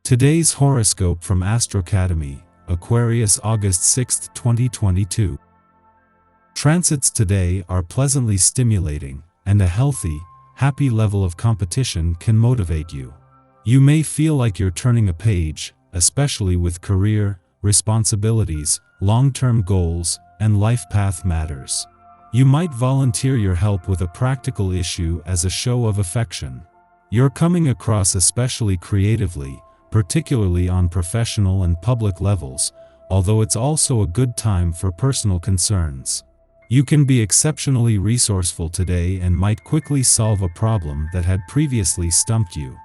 Today's horoscope from Astrocademy, Aquarius August 6, 2022. Transits today are pleasantly stimulating, and a healthy, happy level of competition can motivate you. You may feel like you're turning a page, especially with career, responsibilities, long-term goals, and life path matters. You might volunteer your help with a practical issue as a show of affection. You're coming across especially creatively, particularly on professional and public levels, although it's also a good time for personal concerns. You can be exceptionally resourceful today and might quickly solve a problem that had previously stumped you.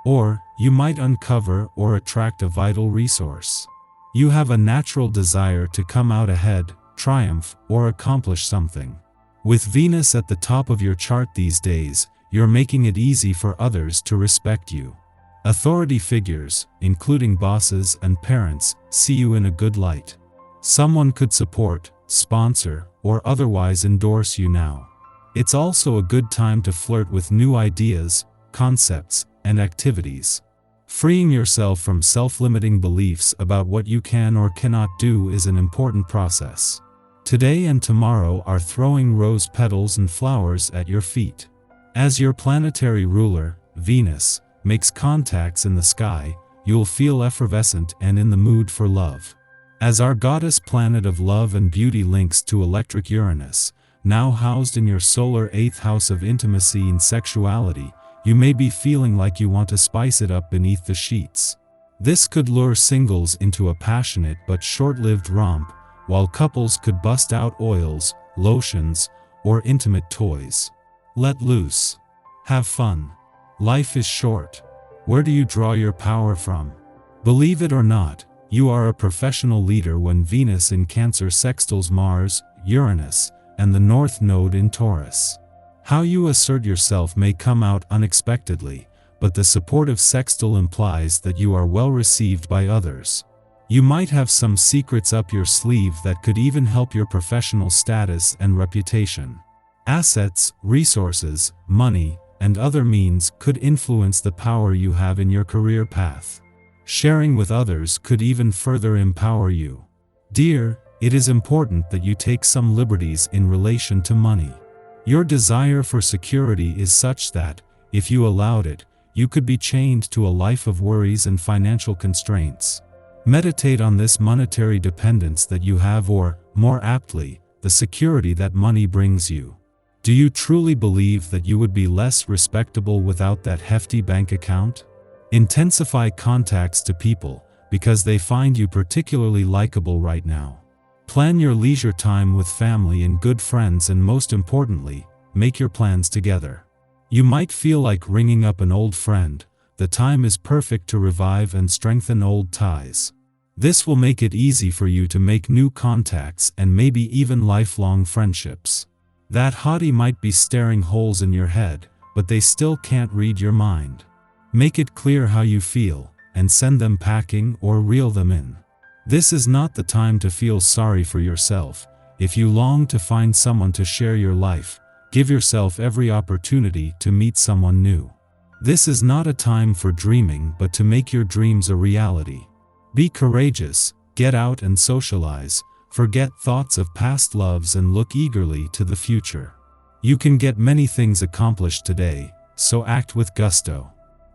Or, you might uncover or attract a vital resource. You have a natural desire to come out ahead, triumph, or accomplish something. With Venus at the top of your chart these days, you're making it easy for others to respect you. Authority figures, including bosses and parents, see you in a good light. Someone could support, sponsor, or otherwise endorse you now. It's also a good time to flirt with new ideas, concepts, and activities. Freeing yourself from self-limiting beliefs about what you can or cannot do is an important process. Today and tomorrow are throwing rose petals and flowers at your feet. As your planetary ruler, Venus, makes contacts in the sky, you'll feel effervescent and in the mood for love. As our goddess planet of love and beauty links to electric Uranus, now housed in your solar 8th house of intimacy and sexuality, you may be feeling like you want to spice it up beneath the sheets. This could lure singles into a passionate but short-lived romp, while couples could bust out oils, lotions, or intimate toys. Let loose. Have fun. Life is short. Where do you draw your power from? Believe it or not, you are a professional leader when Venus in Cancer sextiles Mars, Uranus, and the North Node in Taurus. How you assert yourself may come out unexpectedly, but the supportive sextile implies that you are well received by others. You might have some secrets up your sleeve that could even help your professional status and reputation. Assets, resources, money, and other means could influence the power you have in your career path. Sharing with others could even further empower you. Dear, it is important that you take some liberties in relation to money. Your desire for security is such that, if you allowed it, you could be chained to a life of worries and financial constraints. Meditate on this monetary dependence that you have, or, more aptly, the security that money brings you. Do you truly believe that you would be less respectable without that hefty bank account? Intensify contacts to people, because they find you particularly likable right now. Plan your leisure time with family and good friends, and most importantly, make your plans together. You might feel like ringing up an old friend. The time is perfect to revive and strengthen old ties. This will make it easy for you to make new contacts and maybe even lifelong friendships. That hottie might be staring holes in your head, but they still can't read your mind. Make it clear how you feel, and send them packing or reel them in. This is not the time to feel sorry for yourself. If you long to find someone to share your life, give yourself every opportunity to meet someone new. This is not a time for dreaming, but to make your dreams a reality. Be courageous, get out and socialize. Forget thoughts of past loves and look eagerly to the future. You can get many things accomplished today, so act with gusto.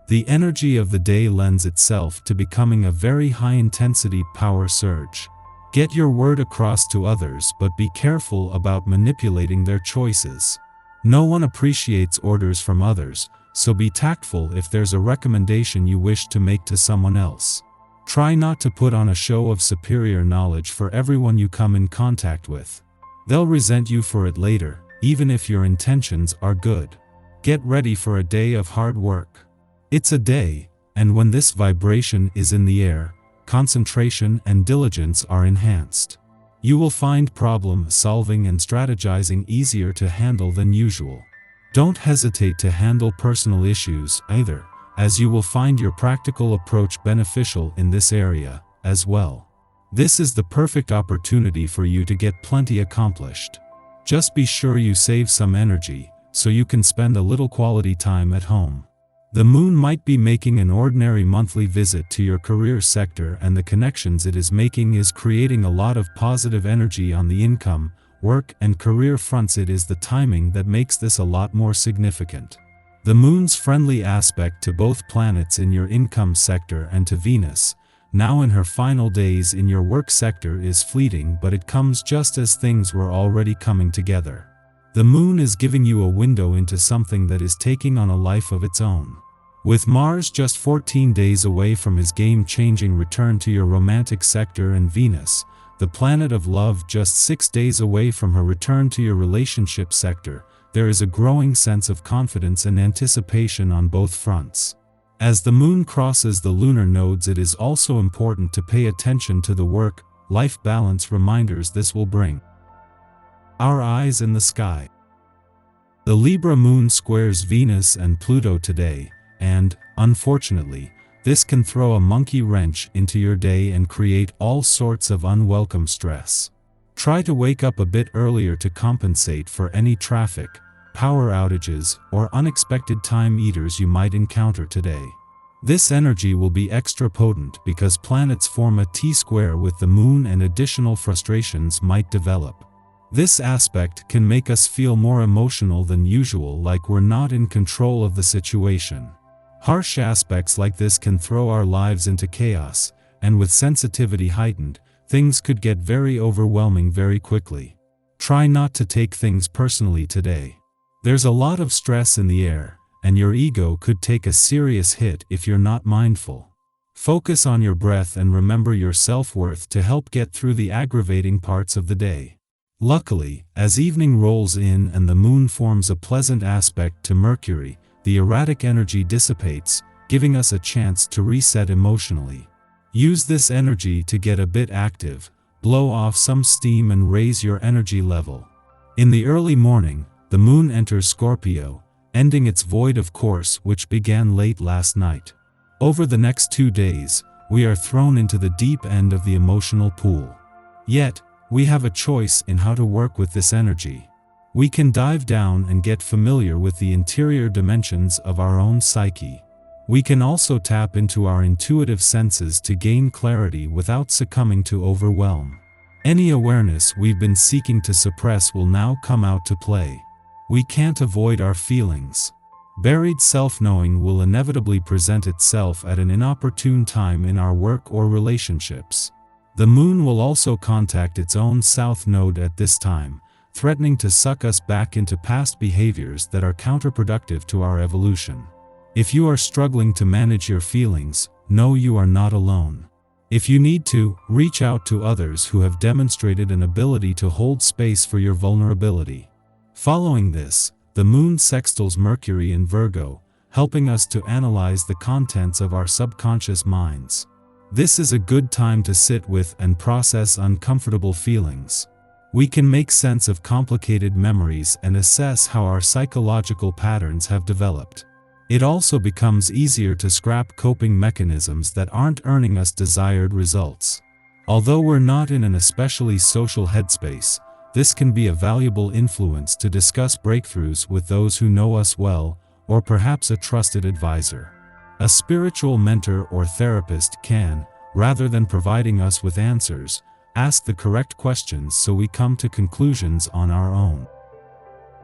The energy of the day lends itself to becoming a very high-intensity power surge. Get your word across to others, but be careful about manipulating their choices. No one appreciates orders from others, so be tactful if there's a recommendation you wish to make to someone else. Try not to put on a show of superior knowledge for everyone you come in contact with. They'll resent you for it later, even if your intentions are good. Get ready for a day of hard work. It's a day, and when this vibration is in the air, concentration and diligence are enhanced. You will find problem solving and strategizing easier to handle than usual. Don't hesitate to handle personal issues either, as you will find your practical approach beneficial in this area, as well. This is the perfect opportunity for you to get plenty accomplished. Just be sure you save some energy, so you can spend a little quality time at home. The moon might be making an ordinary monthly visit to your career sector, and the connections it is making is creating a lot of positive energy on the income, work and career fronts. It is the timing that makes this a lot more significant. The moon's friendly aspect to both planets in your income sector and to Venus, now in her final days in your work sector, is fleeting, but it comes just as things were already coming together. The moon is giving you a window into something that is taking on a life of its own. With Mars just 14 days away from his game-changing return to your romantic sector, and Venus, the planet of love, just 6 days away from her return to your relationship sector, there is a growing sense of confidence and anticipation on both fronts. As the moon crosses the lunar nodes, it is also important to pay attention to the work-life balance reminders this will bring. Our eyes in the sky. The Libra moon squares Venus and Pluto today, and, unfortunately, this can throw a monkey wrench into your day and create all sorts of unwelcome stress. Try to wake up a bit earlier to compensate for any traffic, power outages, or unexpected time eaters you might encounter today. This energy will be extra potent because planets form a T-square with the moon, and additional frustrations might develop. This aspect can make us feel more emotional than usual, like we're not in control of the situation. Harsh aspects like this can throw our lives into chaos, and with sensitivity heightened, things could get very overwhelming very quickly. Try not to take things personally today. There's a lot of stress in the air, and your ego could take a serious hit if you're not mindful. Focus on your breath and remember your self-worth to help get through the aggravating parts of the day. Luckily, as evening rolls in and the moon forms a pleasant aspect to Mercury, the erratic energy dissipates, giving us a chance to reset emotionally. Use this energy to get a bit active, blow off some steam and raise your energy level. In the early morning, the moon enters Scorpio, ending its void of course, which began late last night. Over the next 2 days, we are thrown into the deep end of the emotional pool. Yet, we have a choice in how to work with this energy. We can dive down and get familiar with the interior dimensions of our own psyche. We can also tap into our intuitive senses to gain clarity without succumbing to overwhelm. Any awareness we've been seeking to suppress will now come out to play. We can't avoid our feelings. Buried self-knowing will inevitably present itself at an inopportune time in our work or relationships. The moon will also contact its own south node at this time, threatening to suck us back into past behaviors that are counterproductive to our evolution. If you are struggling to manage your feelings, know you are not alone. If you need to, reach out to others who have demonstrated an ability to hold space for your vulnerability. Following this, the moon sextiles Mercury in Virgo, helping us to analyze the contents of our subconscious minds. This is a good time to sit with and process uncomfortable feelings. We can make sense of complicated memories and assess how our psychological patterns have developed. It also becomes easier to scrap coping mechanisms that aren't earning us desired results. Although we're not in an especially social headspace, this can be a valuable influence to discuss breakthroughs with those who know us well, or perhaps a trusted advisor. A spiritual mentor or therapist can, rather than providing us with answers, ask the correct questions so we come to conclusions on our own.